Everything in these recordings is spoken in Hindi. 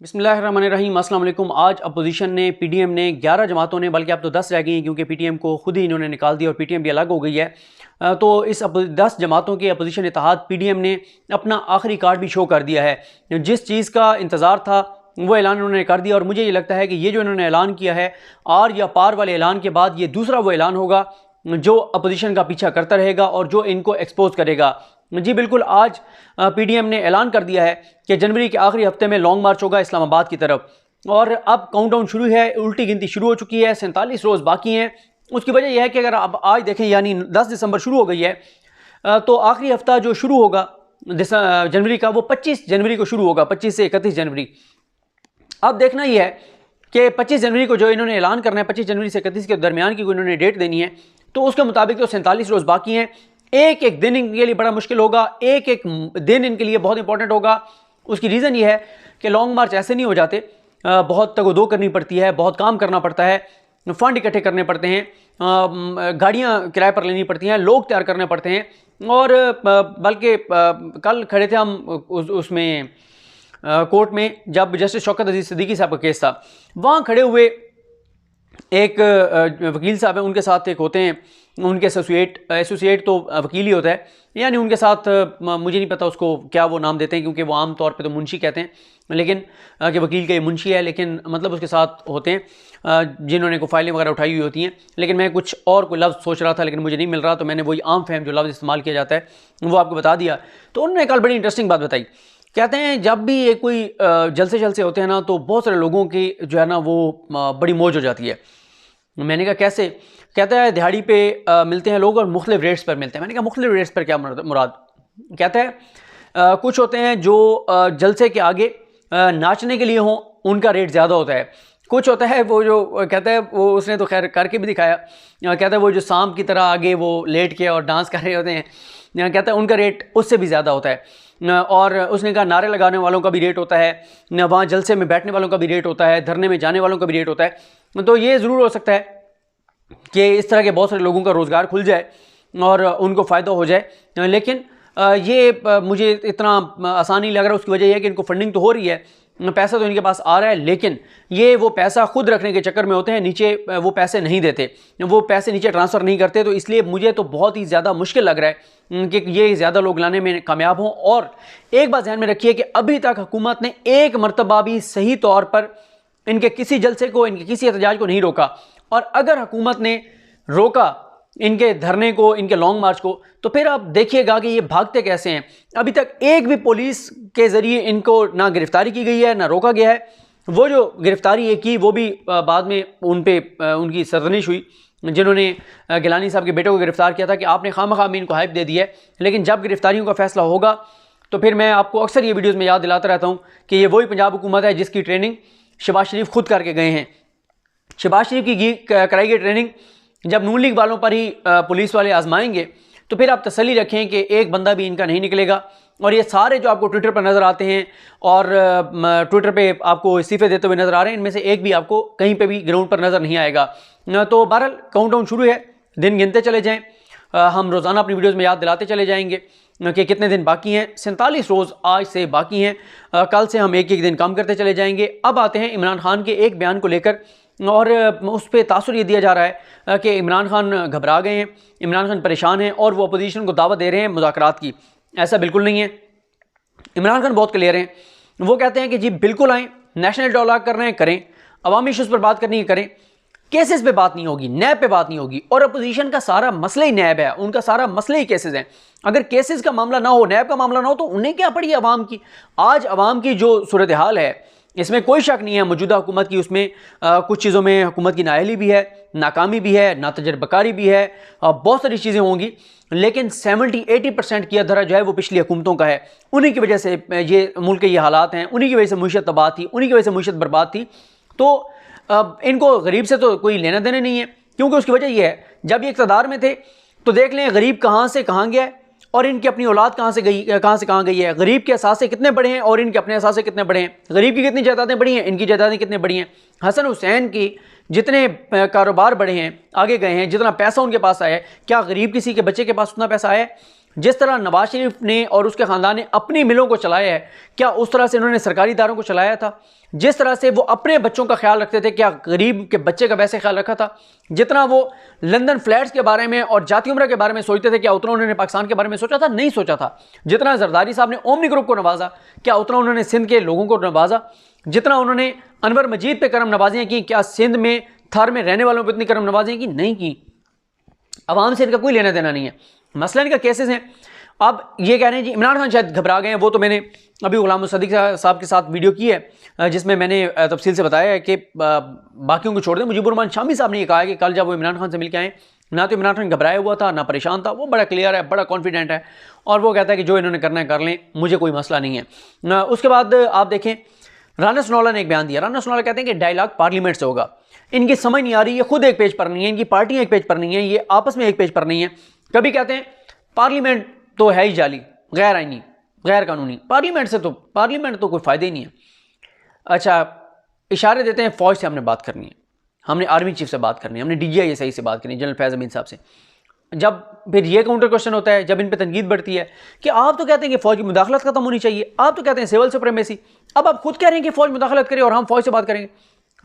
बिस्मिल्लाहिर्रहमानिर्रहीम अस्सलाम वालेकुम। आज अपोजिशन ने पीडीएम ने 11 जमातों ने, बल्कि अब तो 10 रह गई हैं क्योंकि पीटीएम को खुद ही इन्होंने निकाल दिया और पीटीएम भी अलग हो गई है। तो इस 10 जमातों के अपोजिशन इत्तेहाद पीडीएम ने अपना आखिरी कार्ड भी शो कर दिया है। जिस चीज़ का इंतज़ार था वो ऐलान उन्होंने कर दिया और मुझे ये लगता है कि ये जो इन्होंने ऐलान किया है आर या पार वाले ऐलान के बाद ये दूसरा वो ऐलान होगा जो अपोजिशन का पीछा करता रहेगा और जो इनको एक्सपोज करेगा। जी बिल्कुल, आज पीडीएम ने ऐलान कर दिया है कि जनवरी के आखिरी हफ्ते में लॉन्ग मार्च होगा इस्लामाबाद की तरफ और अब काउंटडाउन शुरू है, उल्टी गिनती शुरू हो चुकी है, 47 रोज़ बाकी हैं। उसकी वजह यह है कि अगर आप आज देखें यानी 10 दिसंबर शुरू हो गई है तो आखिरी हफ्ता जो शुरू होगा जनवरी का वो 25 जनवरी को शुरू होगा, 25 से 31 जनवरी। अब देखना यह है कि 25 जनवरी को जो इन्होंने ऐलान करना है, 25 जनवरी से 31 के दरमियान की इन्होंने डेट देनी है, तो उसके मुताबिक तो 47 रोज़ बाकी हैं। एक एक दिन इनके लिए बड़ा मुश्किल होगा, एक एक दिन इनके लिए बहुत इंपॉर्टेंट होगा। उसकी रीज़न ये है कि लॉन्ग मार्च ऐसे नहीं हो जाते, बहुत तगोदो करनी पड़ती है, बहुत काम करना पड़ता है, फ़ंड इकट्ठे करने पड़ते हैं, गाड़ियाँ किराए पर लेनी पड़ती हैं, लोग तैयार करने पड़ते हैं। और बल्कि कल खड़े थे हम उसमें कोर्ट में जब जस्टिस शौकत अजीज़ सिद्दीकी साहब का केस था, वहाँ खड़े हुए एक वकील साहब हैं, उनके साथ एक होते हैं उनके एसोसिएट तो वकील ही होता है, यानी उनके साथ मुझे नहीं पता उसको क्या वो नाम देते हैं क्योंकि वो आम तौर पे तो मुंशी कहते हैं, लेकिन कि वकील का ये मुंशी है, लेकिन मतलब उसके साथ होते हैं जिन्होंने को फाइलें वगैरह उठाई हुई होती हैं। लेकिन मैं कुछ और कोई लफ्ज़ सोच रहा था लेकिन मुझे नहीं मिल रहा, तो मैंने वही आम फहम जो लफ्ज़ इस्तेमाल किया जाता है वो आपको बता दिया। तो उन्होंने कल बड़ी इंटरेस्टिंग बात बताई। कहते हैं जब भी ये कोई जलसे होते हैं ना तो बहुत सारे लोगों की जो है ना वो बड़ी मौज हो जाती है। मैंने कहा कैसे? कहता है दिहाड़ी पे मिलते हैं लोग और मुख्तलिफ रेट्स पर मिलते हैं। मैंने कहा मुख्तलिफ रेट्स पर क्या मुराद? कहता है कुछ होते हैं जो जलसे के आगे नाचने के लिए हों, उनका रेट ज़्यादा होता है। कुछ होता है वो जो कहता है वो उसने तो खैर करके भी दिखाया, कहता है वो जो सांप की तरह आगे वो लेट के और डांस कर रहे होते हैं, कहता है उनका रेट उससे भी ज़्यादा होता है। और उसने कहा नारे लगाने वालों का भी रेट होता है, वहाँ जलसे में बैठने वालों का भी रेट होता है, धरने में जाने वालों का भी रेट होता है। तो ये ज़रूर हो सकता है कि इस तरह के बहुत सारे लोगों का रोज़गार खुल जाए और उनको फ़ायदा हो जाए, लेकिन ये मुझे इतना आसान नहीं लग रहा। उसकी वजह यह है कि इनको फंडिंग तो हो रही है, पैसा तो इनके पास आ रहा है, लेकिन ये वो पैसा खुद रखने के चक्कर में होते हैं, नीचे वो पैसे नहीं देते, वो पैसे नीचे ट्रांसफ़र नहीं करते। तो इसलिए मुझे तो बहुत ही ज़्यादा मुश्किल लग रहा है कि ये ज़्यादा लोग लाने में कामयाब हों। और एक बात ध्यान में रखिए कि अभी तक हुकूमत ने एक मरतबा भी सही तौर पर इनके किसी जलसे को, इनके किसी एहतजाज को नहीं रोका। और अगर हुकूमत ने रोका इनके धरने को, इनके लॉन्ग मार्च को, तो फिर आप देखिएगा कि ये भागते कैसे हैं। अभी तक एक भी पुलिस के ज़रिए इनको ना गिरफ्तारी की गई है ना रोका गया है। वो जो गिरफ्तारी ये की वो भी बाद में उन पे उनकी सरजनिश हुई, जिन्होंने गिलानी साहब के बेटे को गिरफ्तार किया था कि आपने खामखा में इनको हाइप दे दी है। लेकिन जब गिरफ्तारियों का फैसला होगा तो फिर मैं आपको अक्सर ये वीडियोज़ में याद दिलाता रहता हूँ कि ये वही पंजाब हुकूमत है जिसकी ट्रेनिंग शहबाज शरीफ खुद करके गए हैं। शहबाज शरीफ की कराई गई ट्रेनिंग जब नून लीग वालों पर ही पुलिस वाले आजमाएंगे तो फिर आप तसल्ली रखें कि एक बंदा भी इनका नहीं निकलेगा। और ये सारे जो आपको ट्विटर पर नज़र आते हैं और ट्विटर पे आपको इस्तीफे देते हुए नज़र आ रहे हैं, इनमें से एक भी आपको कहीं पे भी ग्राउंड पर नज़र नहीं आएगा। तो बहरहाल काउंटडाउन शुरू है, दिन गिनते चले जाएँ, हम रोज़ाना अपनी वीडियोज़ में याद दिलाते चले जाएंगे कि कितने दिन बाकी हैं। 47 रोज़ आज से बाकी हैं, कल से हम एक एक दिन कम करते चले जाएंगे। अब आते हैं इमरान खान के एक बयान को लेकर, और उस पर तासुर ये दिया जा रहा है कि इमरान खान घबरा गए हैं, इमरान खान परेशान हैं और वो अपोजिशन को दावत दे रहे हैं मुज़ाकरात की। ऐसा बिल्कुल नहीं है। इमरान खान बहुत क्लियर हैं, वो कहते हैं कि जी बिल्कुल आएँ, नेशनल डायलॉग कर रहे हैं करें, अवामी इशूज़ पर बात करनी है करें, केसेस पे बात नहीं होगी, नैब पे बात नहीं होगी। और अपोजिशन का सारा मसला ही नैब है, उनका सारा मसला ही केसेस हैं। अगर केसेस का मामला ना हो, नैब का मामला ना हो, तो उन्हें क्या पड़ी अवाम की? आज अवाम की जो सूरत हाल है इसमें कोई शक नहीं है मौजूदा हुकूमत की, उसमें कुछ चीज़ों में हुकूमत की नाअहली भी है, नाकामी भी है, नातजर्बकारी भी है, बहुत सारी चीज़ें होंगी, लेकिन 70-80% की अधरा जो है वो पिछली हुकूमतों का है। उन्हीं की वजह से ये मुल्क के ये हालात हैं, उन्हीं की वजह से मुईशत तबाह थी, उन्हीं की वजह से मुईशत बर्बाद थी। तो इनको गरीब से तो कोई लेना देना नहीं है, क्योंकि उसकी वजह यह है जब ये इक़्तिदार में थे तो देख लें गरीब कहाँ से कहाँ गया है और इनकी अपनी औलाद कहाँ से कहाँ गई है। गरीब के असासे कितने बड़े हैं और इनके अपने असासे कितने बड़े हैं। गरीब की कितनी जायदादें बड़ी हैं, इनकी जायदादें कितनी बड़ी हैं। हसन हुसैन की जितने कारोबार बड़े हैं, आगे गए हैं, जितना पैसा उनके पास आया है, क्या गरीब किसी के बच्चे के पास उतना पैसा आया है? जिस तरह नवाज शरीफ ने और उसके ख़ानदान ने अपनी मिलों को चलाया है, क्या उस तरह से इन्होंने सरकारी इदारों को चलाया था? जिस तरह से वो अपने बच्चों का ख्याल रखते थे, क्या गरीब के बच्चे का वैसे ख्याल रखा था? जितना वो लंदन फ्लैट्स के बारे में और जाती उम्र के बारे में सोचते थे, क्या उतना उन्होंने पाकिस्तान के बारे में सोचा था? नहीं सोचा था। जितना जरदारी साहब ने ओमनी ग्रुप को नवाजा, क्या उतना उन्होंने सिंध के लोगों को नवाजा? जितना उन्होंने अनवर मजीद पे करम नवाजियाँ की, क्या सिंध में थर में रहने वालों पर इतनी करम नवाजियाँ की? नहीं की। अवाम से इनका कोई लेना देना नहीं है। मसला इनका केसेस हैं। अब ये कह रहे हैं जी इमरान खान शायद घबरा गए हैं। वो तो मैंने अभी गुलाम सदीक साहब के साथ वीडियो की है जिसमें मैंने तफसील से बताया है कि बाकियों को छोड़ दें। मुजीबुर रहमान शामी साहब ने ये कहा है कि कल जब वो इमरान खान से मिल के आए, ना तो इमरान खान घबराया हुआ था ना परेशान था, वो बड़ा क्लियर है, बड़ा कॉन्फिडेंट है और वो कहता है कि जो इन्होंने करना है कर लें, मुझे कोई मसला नहीं है। उसके बाद आप देखें राना सनौला ने एक बयान दिया। राना सनौला कहते हैं कि डायलॉग पार्लियामेंट से होगा। इनकी समझ नहीं आ रही, ये खुद एक पेज पर नहीं है, इनकी पार्टियाँ एक पेज पर नहीं है, ये आपस में एक पेज पर नहीं है। कभी कहते हैं पार्लियामेंट तो है ही जाली, गैर आईनी, गैर कानूनी, पार्लियामेंट तो कोई फ़ायदा ही नहीं है। अच्छा, इशारे देते हैं फ़ौज से हमने बात करनी है, हमने आर्मी चीफ से बात करनी है, हमने DGI से बात करनी है, जनरल फैज़ अमीन साहब से। जब फिर ये काउंटर क्वेश्चन होता है, जब इन पर तनकीद बढ़ती है कि आप तो कहते हैं कि फ़ौज की मुदाखलत खत्म होनी चाहिए, आप तो कहते हैं सिविल सुप्रीमेसी, अब आप खुद कह रहे हैं कि फ़ौज मुदाखलत करे और हम फ़ौज से बात करेंगे।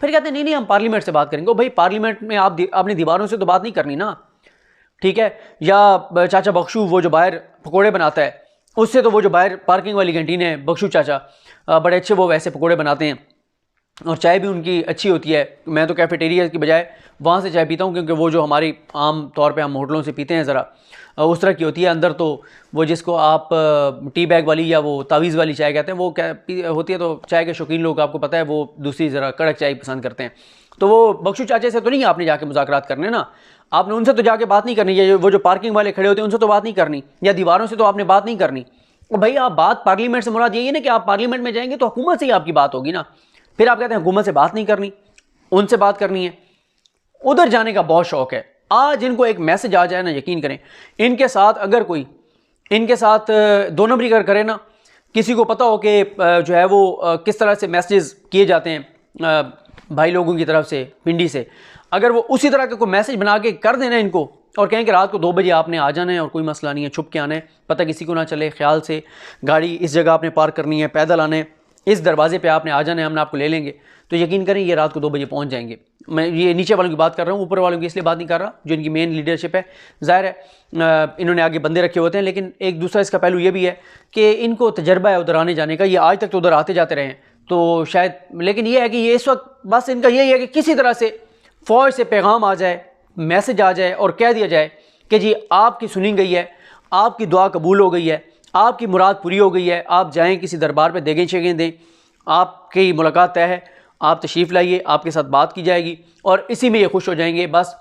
फिर कहते हैं नहीं हम पार्लियामेंट से बात करेंगे। भाई पार्लियामेंट में आप अपनी दीवारों से तो बात नहीं करनी ना, ठीक है? या चाचा बख्शू वो जो बाहर पकोड़े बनाता है, उससे तो वो जो बाहर पार्किंग वाली कैंटीन है बख्शू चाचा, बड़े अच्छे वो वैसे पकोड़े बनाते हैं और चाय भी उनकी अच्छी होती है। मैं तो कैफेटेरिया की बजाय वहाँ से चाय पीता हूँ, क्योंकि वो जो हमारी आम तौर पे हम होटलों से पीते हैं ज़रा उस तरह की होती है। अंदर तो वो जिसको आप टी बैग वाली या वो तावीज़ वाली चाय कहते हैं वो क्या होती है, तो चाय के शौकीन लोग आपको पता है वो दूसरी ज़रा कड़क चाय पसंद करते हैं। तो वो बख्शू चाचे से तो नहीं आपने जाके मुज़ाकरात करने ना, आपने उनसे तो जाके बात नहीं करनी है। वो जो पार्किंग वाले खड़े होते हैं उनसे तो बात नहीं करनी, या दीवारों से तो आपने बात नहीं करनी। और भाई आप बात पार्लियामेंट से मुराद यही है ना कि आप पार्लियामेंट में जाएंगे तो हुकूमत से ही आपकी बात होगी ना। फिर आप कहते हैं हुकूमत से बात नहीं करनी, उनसे बात करनी है। उधर जाने का बहुत शौक है। आज इनको एक मैसेज आ जाए ना, यकीन करें इनके साथ अगर कोई इनके साथ दो नंबरी अगर करे ना, किसी को पता हो कि जो है वो किस तरह से मैसेज किए जाते हैं भाई लोगों की तरफ से पिंडी से, अगर वो उसी तरह का कोई मैसेज बना के कर देना इनको और कहें कि रात को 2 बजे आपने आ जाना है और कोई मसला नहीं है, छुप के आना है, पता किसी को ना चले, ख्याल से गाड़ी इस जगह आपने पार्क करनी है, पैदल आना है, इस दरवाजे पे आपने आ जाना है, हम आपको ले लेंगे, तो यकीन करें ये रात को 2 बजे पहुंच जाएंगे। मैं ये नीचे वालों की बात कर रहा हूँ, ऊपर वालों की इसलिए बात नहीं कर रहा जो इनकी मेन लीडरशिप है। ज़ाहिर है इन्होंने आगे बंदे रखे होते हैं, लेकिन एक दूसरा इसका पहलू ये भी है कि इनको तजर्बा है उधर आने जाने का। ये आज तक तो उधर आते जाते रहे हैं तो शायद, लेकिन ये है कि ये इस वक्त बस इनका यही है कि किसी तरह से फ़ौज से पैगाम आ जाए, मैसेज आ जाए और कह दिया जाए कि जी आपकी सुनी गई है, आपकी दुआ कबूल हो गई है, आपकी मुराद पूरी हो गई है, आप जाएँ किसी दरबार पर देगें शेगें दें, आपकी मुलाकात तय है, आप तशरीफ़ लाइए, आपके साथ बात की जाएगी और इसी में ये खुश हो जाएंगे। बस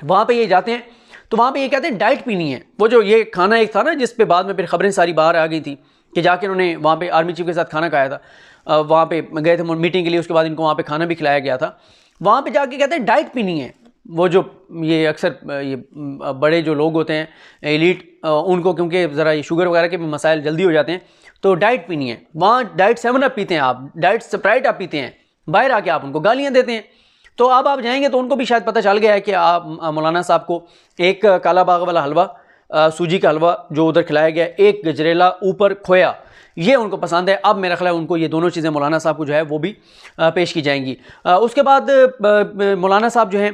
वहाँ पे ये जाते हैं तो वहाँ पे ये कहते हैं डाइट पीनी है। वो जो ये खाना एक था ना जिस पे बाद में फिर खबरें सारी बाहर आ गई थी कि जाके उन्होंने वहाँ पे आर्मी चीफ के साथ खाना खाया था, वहाँ पे गए थे मीटिंग के लिए, उसके बाद इनको वहाँ पे खाना भी खिलाया गया था। वहाँ पे जाके कहते हैं डाइट पीनी है। वो जो ये अक्सर ये बड़े जो लोग होते हैं एलीट, उनको क्योंकि ज़रा ये शुगर वगैरह के मसाइल जल्दी हो जाते हैं तो डाइट पीनी है। वहाँ डाइट 7 अप पीते हैं आप, डाइट स्प्राइट आप पीते हैं, बाहर आके आप उनको गालियाँ देते हैं। तो अब आप जाएंगे तो उनको भी शायद पता चल गया है कि आप मौलाना साहब को एक काला बाग वाला हलवा, सूजी का हलवा जो उधर खिलाया गया, एक गजरेला ऊपर खोया, ये उनको पसंद है। अब मेरा ख्याल है उनको ये दोनों चीज़ें मौलाना साहब को जो है वो भी पेश की जाएंगी। उसके बाद मौलाना साहब जो हैं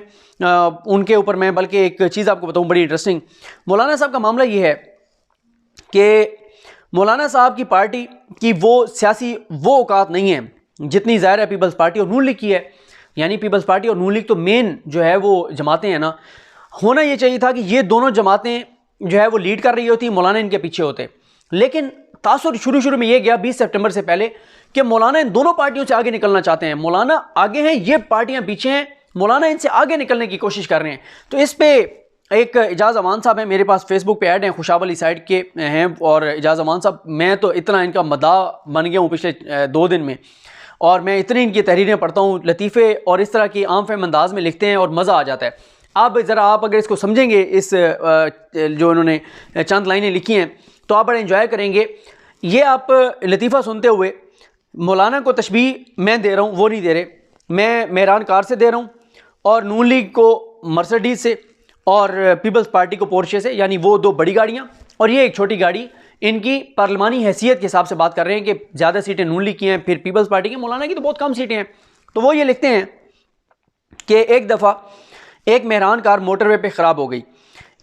उनके ऊपर मैं बल्कि एक चीज़ आपको बताऊँ बड़ी इंटरेस्टिंग। मौलाना साहब का मामला ये है कि मौलाना साहब की पार्टी की वो सियासी वो औकात नहीं है जितनी ज़ाहिर है पीपल्स पार्टी और नून लीग की है। यानी पीपल्स पार्टी और नून लीग तो मेन जो है वो जमातें हैं ना, होना ये चाहिए था कि ये दोनों जमातें जो है वो लीड कर रही होती, मौलाना इनके पीछे होते। लेकिन तासुर शुरू में ये गया 20 सितंबर से पहले कि मौलाना इन दोनों पार्टियों से आगे निकलना चाहते हैं, मौलाना आगे हैं, ये पार्टियां पीछे हैं, मौलाना इनसे आगे निकलने की कोशिश कर रहे हैं। तो इस पे एक एजाज़ अमान साहब हैं, मेरे पास फेसबुक पे ऐड हैं, खुशाब अली साइड के हैं, और एजाज़ अमान साहब मैं तो इतना इनका मदाह बन गया हूँ पिछले 2 दिन में, और मैं इतनी इनकी तहरीरें पढ़ता हूँ, लतीफ़े और इस तरह की आम फहम अंदाज में लिखते हैं और मज़ा आ जाता है। आप अगर इसको समझेंगे, इस जो इन्होंने चंद लाइनें लिखी हैं, तो आप बड़ा इंजॉय करेंगे। ये आप लतीफ़ा सुनते हुए मौलाना को तशबीह मैं दे रहा हूँ, वो नहीं दे रहे, मैं मेहरान कार से दे रहा हूँ और नून लीग को मर्सिडीज़ से और पीपल्स पार्टी को पोर्शे से, यानी वो 2 बड़ी गाड़ियाँ और ये एक छोटी गाड़ी इनकी पार्लिमानी हैसियत के हिसाब से बात कर रहे हैं कि ज़्यादा सीटें नून लीग की हैं, फिर पीपल्स पार्टी की, मौलाना की तो बहुत कम सीटें हैं। तो वो ये लिखते हैं कि एक दफ़ा एक मेहरान कार मोटरवे पे ख़राब हो गई।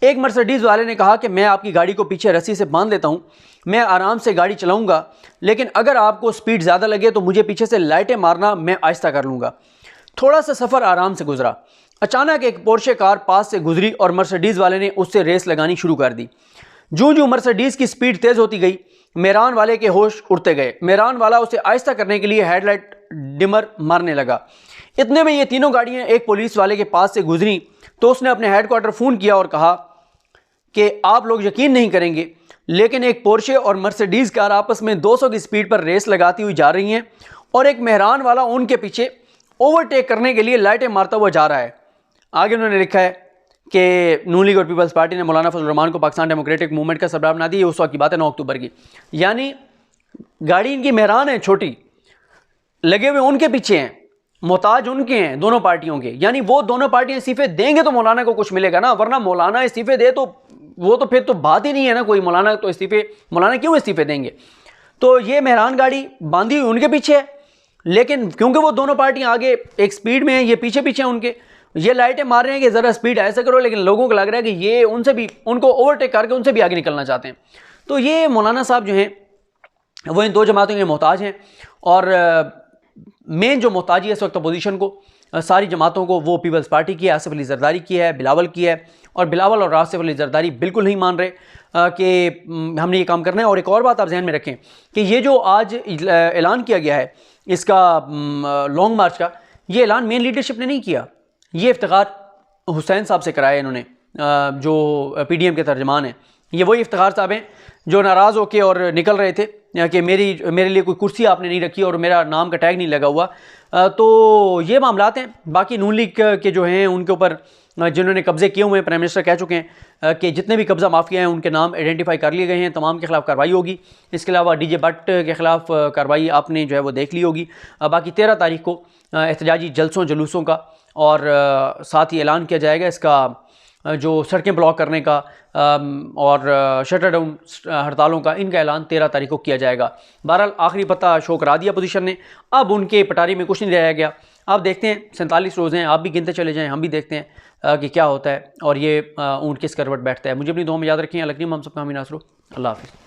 एक मर्सिडीज़ वाले ने कहा कि मैं आपकी गाड़ी को पीछे रस्सी से बांध देता हूँ, मैं आराम से गाड़ी चलाऊँगा, लेकिन अगर आपको स्पीड ज़्यादा लगे तो मुझे पीछे से लाइटें मारना, मैं आहिस्ता कर लूँगा। थोड़ा सा सफ़र आराम से गुजरा। अचानक एक पोर्शे कार पास से गुजरी और मर्सिडीज़ वाले ने उससे रेस लगानी शुरू कर दी। जूं मर्सिडीज़ की स्पीड तेज़ होती गई, मेहरान वाले के होश उड़ते गए। मेहरान वाला उसे आहिस्ता करने के लिए हेडलाइट डिमर मारने लगा। इतने में ये तीनों गाड़ियाँ एक पुलिस वाले के पास से गुजरी तो उसने अपने हेडक्वार्टर फ़ोन किया और कहा कि आप लोग यकीन नहीं करेंगे, लेकिन एक पोर्शे और मर्सिडीज़ कार आपस में 200 की स्पीड पर रेस लगाती हुई जा रही हैं और एक मेहरान वाला उनके पीछे ओवरटेक करने के लिए लाइटें मारता हुआ जा रहा है। आगे उन्होंने लिखा है कि नून लीग और पीपल्स पार्टी ने मौलाना फजल रहमान को पाकिस्तान डेमोक्रेटिक मूवमेंट का सरबराह बना दी। उस वक्त की बात है 9 अक्टूबर की। यानी गाड़ी इनकी मेहरान है छोटी, लगे हुए उनके पीछे हैं, मोहताज उनके हैं दोनों पार्टियों के। यानी वो दोनों पार्टियां इस्तीफे देंगे तो मौलाना को कुछ मिलेगा ना, वरना मौलाना इस्तीफे दे तो वो तो फिर तो बात ही नहीं है ना कोई। मौलाना तो इस्तीफे, मौलाना क्यों इस्तीफे देंगे? तो ये मेहरान गाड़ी बांधी हुई उनके पीछे है, लेकिन क्योंकि वो दोनों पार्टियां आगे एक स्पीड में है, ये पीछे पीछे उनके, ये लाइटें मार रहे हैं कि ज़रा स्पीड ऐसे करो, लेकिन लोगों को लग रहा है कि ये उनसे भी, उनको ओवरटेक करके उनसे भी आगे निकलना चाहते हैं। तो ये मौलाना साहब जो हैं वो इन दो जमातों के मोहताज हैं, और मेन जो मोहताजी है इस वक्त अपोजिशन को, सारी जमातों को, वो पीपल्स पार्टी की है, आसिफ अली जरदारी की है, बिलावल की है। और बिलावल और आसिफ अली जरदारी बिल्कुल नहीं मान रहे कि हमने ये काम करना है। और एक और बात आप जहन में रखें कि ये जो आज ऐलान किया गया है इसका लॉन्ग मार्च का, ये ऐलान मेन लीडरशिप ने नहीं किया, ये इफ्तिखार हुसैन साहब से कराया इन्होंने, जो पीडीएम के तर्जमान हैं। ये वही इफ्तिखार साहब हैं जो नाराज़ होकर और निकल रहे थे कि मेरे लिए कोई कुर्सी आपने नहीं रखी और मेरा नाम का टैग नहीं लगा हुआ। तो ये मामलात हैं। बाकी नून लीग के जो हैं उनके ऊपर जिन्होंने कब्ज़े किए हुए हैं, प्राइम मिनिस्टर कह चुके हैं कि जितने भी कब्ज़ा माफिया हैं उनके नाम आइडेंटिफाई कर लिए गए हैं, तमाम के खिलाफ कार्रवाई होगी। इसके अलावा डीजे भट्ट के खिलाफ कार्रवाई आपने जो है वो देख ली होगी। बाकी 13 तारीख को एहतजाजी जलसों जुलूसों का और साथ ही ऐलान किया जाएगा इसका जो सड़कें ब्लॉक करने का और शटर डाउन हड़तालों का, इनका ऐलान 13 तारीख को किया जाएगा। बहरहाल आखिरी पत्ता शो करा दिया पोजीशन ने, अब उनके पटारी में कुछ नहीं रह गया। आप देखते हैं 47 रोज़ हैं, आप भी गिनते चले जाएं, हम भी देखते हैं कि क्या होता है और ये ऊँट किस करवट बैठता है। मुझे अपनी दुआ में याद रखें। अलग नहीं, हम सबका हामी नासरो। अल्लाह हाफ़िज़।